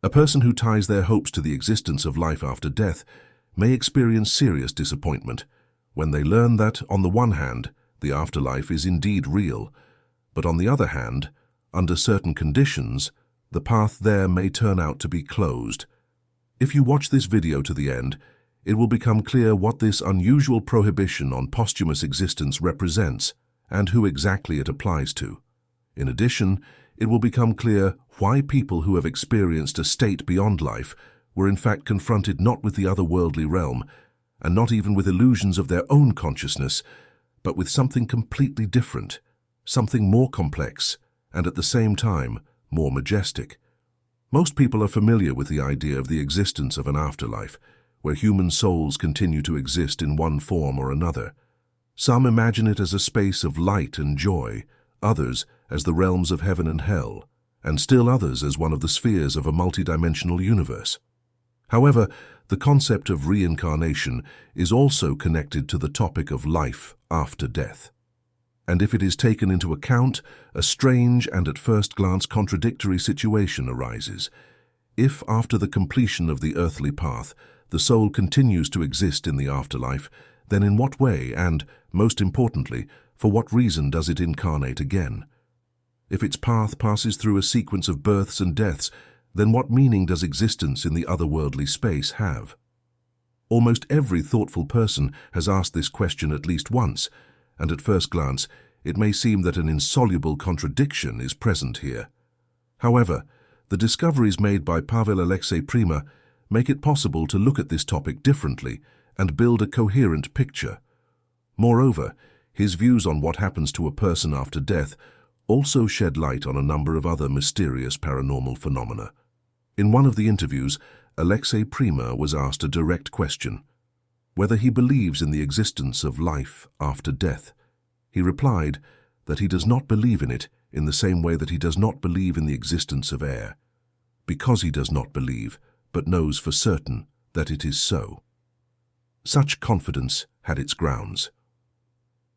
A person who ties their hopes to the existence of life after death may experience serious disappointment when they learn that, on the one hand, the afterlife is indeed real, but on the other hand, under certain conditions, the path there may turn out to be closed. If you watch this video to the end, it will become clear what this unusual prohibition on posthumous existence represents and who exactly it applies to. In addition, it will become clear why people who have experienced a state beyond life were in fact confronted not with the otherworldly realm, and not even with illusions of their own consciousness, but with something completely different, something more complex, and at the same time, more majestic. Most people are familiar with the idea of the existence of an afterlife, where human souls continue to exist in one form or another. Some imagine it as a space of light and joy, others as the realms of heaven and hell, and still others as one of the spheres of a multidimensional universe. However, the concept of reincarnation is also connected to the topic of life after death. And if it is taken into account, a strange and at first glance contradictory situation arises. If, after the completion of the earthly path, the soul continues to exist in the afterlife, then in what way and, most importantly, for what reason does it incarnate again? If its path passes through a sequence of births and deaths, then what meaning does existence in the otherworldly space have? Almost every thoughtful person has asked this question at least once, and at first glance, it may seem that an insoluble contradiction is present here. However, the discoveries made by Pavel Alexei Prima make it possible to look at this topic differently and build a coherent picture. Moreover, his views on what happens to a person after death also shed light on a number of other mysterious paranormal phenomena. In one of the interviews, Alexei Prima was asked a direct question: whether he believes in the existence of life after death. He replied that he does not believe in it in the same way that he does not believe in the existence of air, because he does not believe, but knows for certain that it is so. Such confidence had its grounds.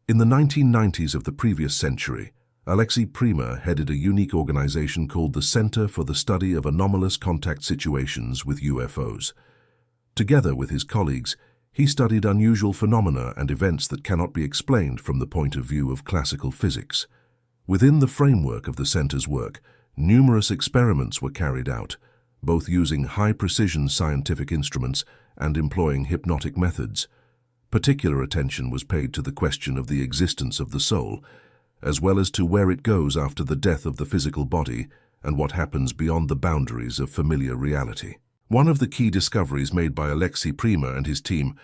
In the 1990s of the previous century, Alexei Prima headed a unique organization called the Center for the Study of Anomalous Contact Situations with UFOs. Together with his colleagues, he studied unusual phenomena and events that cannot be explained from the point of view of classical physics. Within the framework of the center's work, numerous experiments were carried out, both using high-precision scientific instruments and employing hypnotic methods. Particular attention was paid to the question of the existence of the soul, as well as to where it goes after the death of the physical body and what happens beyond the boundaries of familiar reality. One of the key discoveries made by Alexei Prima and his team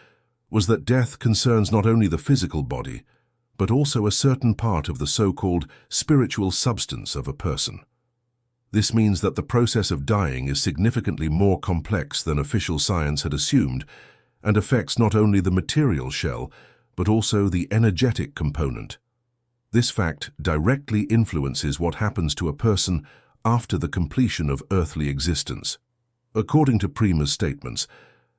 was that death concerns not only the physical body, but also a certain part of the so-called spiritual substance of a person. This means that the process of dying is significantly more complex than official science had assumed and affects not only the material shell, but also the energetic component. This fact directly influences what happens to a person after the completion of earthly existence. According to Prima's statements,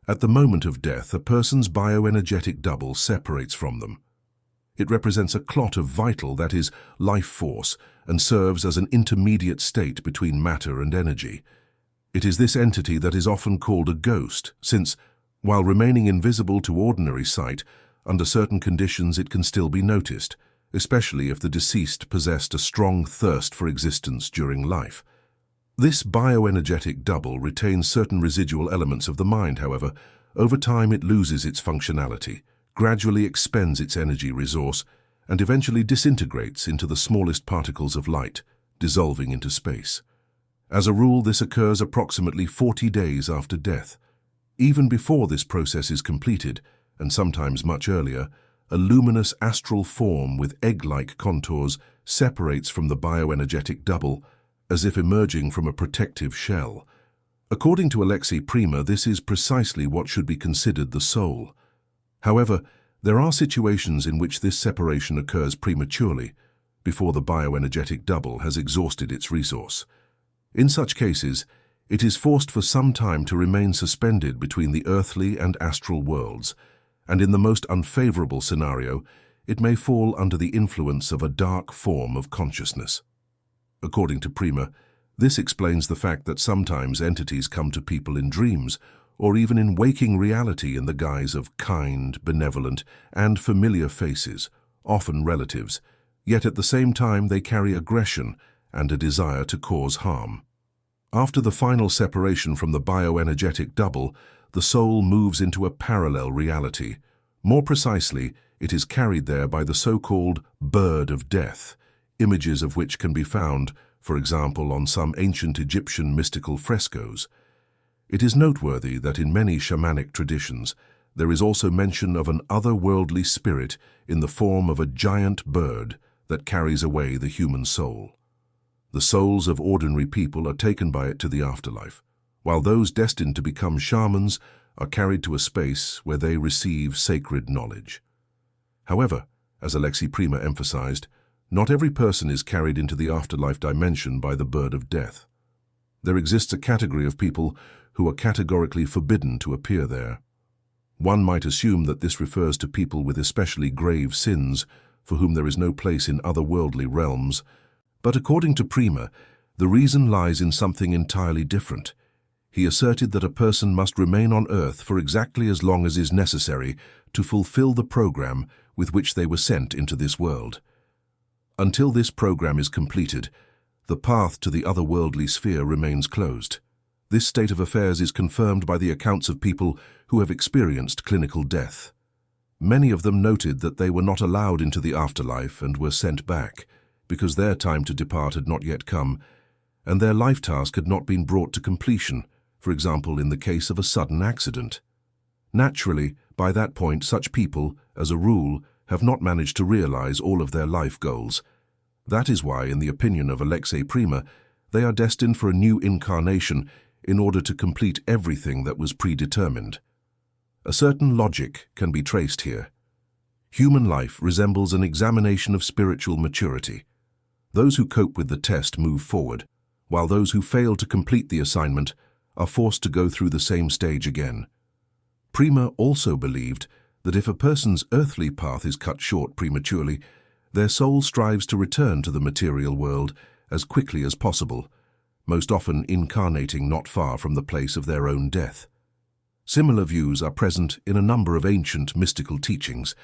at the moment of death, a person's bioenergetic double separates from them. It represents a clot of vital, that is, life force, and serves as an intermediate state between matter and energy. It is this entity that is often called a ghost, since, while remaining invisible to ordinary sight, under certain conditions it can still be noticed, especially if the deceased possessed a strong thirst for existence during life. This bioenergetic double retains certain residual elements of the mind, however. Over time it loses its functionality, gradually expends its energy resource, and eventually disintegrates into the smallest particles of light, dissolving into space. As a rule, this occurs approximately 40 days after death. Even before this process is completed, and sometimes much earlier, a luminous astral form with egg-like contours separates from the bioenergetic double, as if emerging from a protective shell. According to Alexei Prima, this is precisely what should be considered the soul. However, there are situations in which this separation occurs prematurely, before the bioenergetic double has exhausted its resource. In such cases, it is forced for some time to remain suspended between the earthly and astral worlds, and in the most unfavorable scenario, it may fall under the influence of a dark form of consciousness. According to Prima, This explains the fact that sometimes entities come to people in dreams, or even in waking reality in the guise of kind, benevolent, and familiar faces, often relatives, yet at the same time they carry aggression and a desire to cause harm. After the final separation from the bioenergetic double, the soul moves into a parallel reality. More precisely, it is carried there by the so-called bird of death, images of which can be found, for example, on some ancient Egyptian mystical frescoes. It is noteworthy that in many shamanic traditions, there is also mention of an otherworldly spirit in the form of a giant bird that carries away the human soul. The souls of ordinary people are taken by it to the afterlife, while those destined to become shamans are carried to a space where they receive sacred knowledge. However, as Alexei Prima emphasized, not every person is carried into the afterlife dimension by the bird of death. There exists a category of people who are categorically forbidden to appear there. One might assume that this refers to people with especially grave sins for whom there is no place in otherworldly realms, but according to Prima, the reason lies in something entirely different. He asserted that a person must remain on Earth for exactly as long as is necessary to fulfill the program with which they were sent into this world. Until this program is completed, the path to the otherworldly sphere remains closed. This state of affairs is confirmed by the accounts of people who have experienced clinical death. Many of them noted that they were not allowed into the afterlife and were sent back, because their time to depart had not yet come, and their life task had not been brought to completion, for example in the case of a sudden accident. Naturally, by that point such people, as a rule, have not managed to realize all of their life goals. That is why, in the opinion of Alexei Prima, they are destined for a new incarnation in order to complete everything that was predetermined. A certain logic can be traced here. Human life resembles an examination of spiritual maturity. Those who cope with the test move forward, while those who fail to complete the assignment are forced to go through the same stage again. Prima also believed that if a person's earthly path is cut short prematurely, their soul strives to return to the material world as quickly as possible, most often incarnating not far from the place of their own death. Similar views are present in a number of ancient mystical teachings.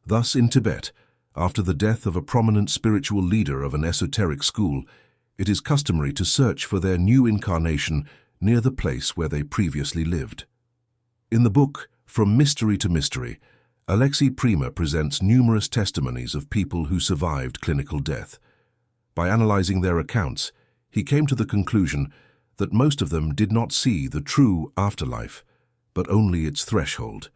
Thus, in Tibet, after the death of a prominent spiritual leader of an esoteric school, it is customary to search for their new incarnation near the place where they previously lived. In the book, From Mystery to Mystery, Alexei Prima presents numerous testimonies of people who survived clinical death. By analyzing their accounts, he came to the conclusion that most of them did not see the true afterlife, but only its threshold.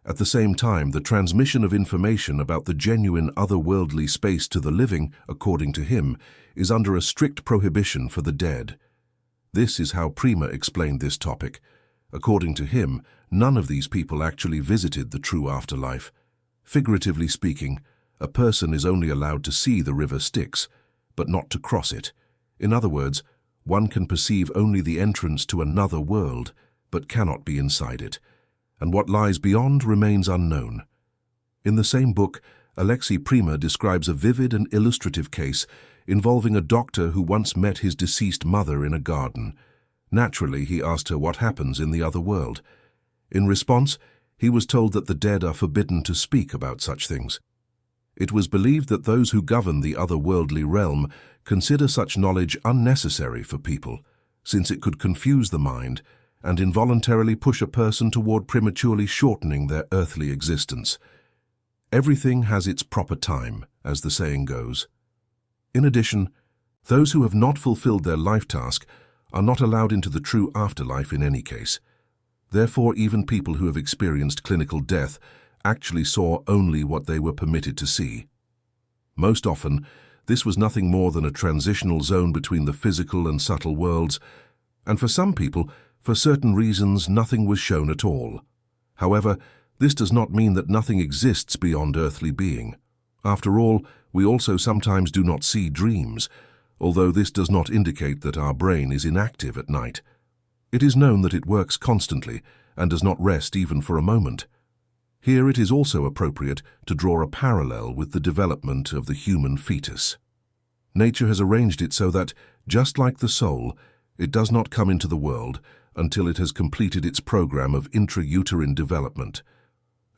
At the same time, the transmission of information about the genuine otherworldly space to the living, according to him, is under a strict prohibition for the dead. This is how Prima explained this topic. According to him, none of these people actually visited the true afterlife. Figuratively speaking, a person is only allowed to see the river Styx, but not to cross it. In other words, one can perceive only the entrance to another world, but cannot be inside it, and what lies beyond remains unknown. In the same book, Alexei Prima describes a vivid and illustrative case involving a doctor who once met his deceased mother in a garden. Naturally, he asked her what happens in the other world. In response, he was told that the dead are forbidden to speak about such things. It was believed that those who govern the otherworldly realm consider such knowledge unnecessary for people, since it could confuse the mind and involuntarily push a person toward prematurely shortening their earthly existence. Everything has its proper time, as the saying goes. In addition, those who have not fulfilled their life task are not allowed into the true afterlife in any case. Therefore, even people who have experienced clinical death actually saw only what they were permitted to see. Most often, this was nothing more than a transitional zone between the physical and subtle worlds, and for some people, for certain reasons, nothing was shown at all. However, this does not mean that nothing exists beyond earthly being. After all, we also sometimes do not see dreams, although this does not indicate that our brain is inactive at night. It is known that it works constantly and does not rest even for a moment. Here it is also appropriate to draw a parallel with the development of the human fetus. Nature has arranged it so that, just like the soul, it does not come into the world until it has completed its program of intrauterine development.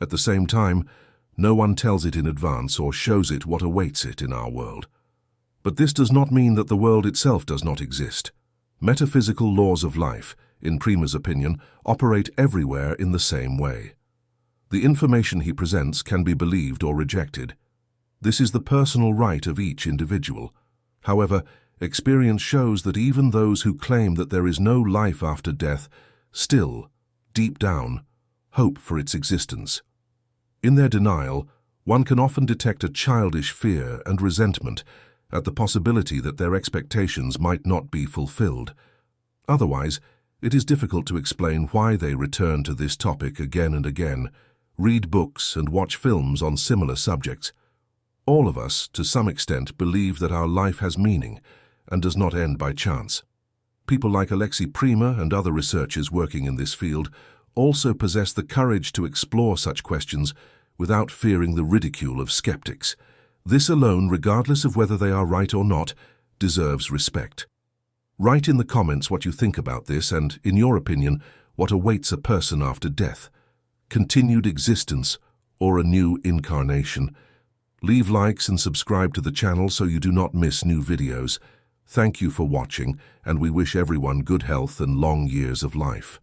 At the same time, no one tells it in advance or shows it what awaits it in our world. But this does not mean that the world itself does not exist. Metaphysical laws of life, in Prima's opinion, operate everywhere in the same way. The information he presents can be believed or rejected. This is the personal right of each individual. However, experience shows that even those who claim that there is no life after death still, deep down, hope for its existence. In their denial, one can often detect a childish fear and resentment at the possibility that their expectations might not be fulfilled. Otherwise, it is difficult to explain why they return to this topic again and again, read books and watch films on similar subjects. All of us, to some extent, believe that our life has meaning and does not end by chance. People like Alexei Prima and other researchers working in this field also possess the courage to explore such questions without fearing the ridicule of skeptics. This alone, regardless of whether they are right or not, deserves respect. Write in the comments what you think about this and, in your opinion, what awaits a person after death. Continued existence or a new incarnation. Leave likes and subscribe to the channel so you do not miss new videos. Thank you for watching, and we wish everyone good health and long years of life.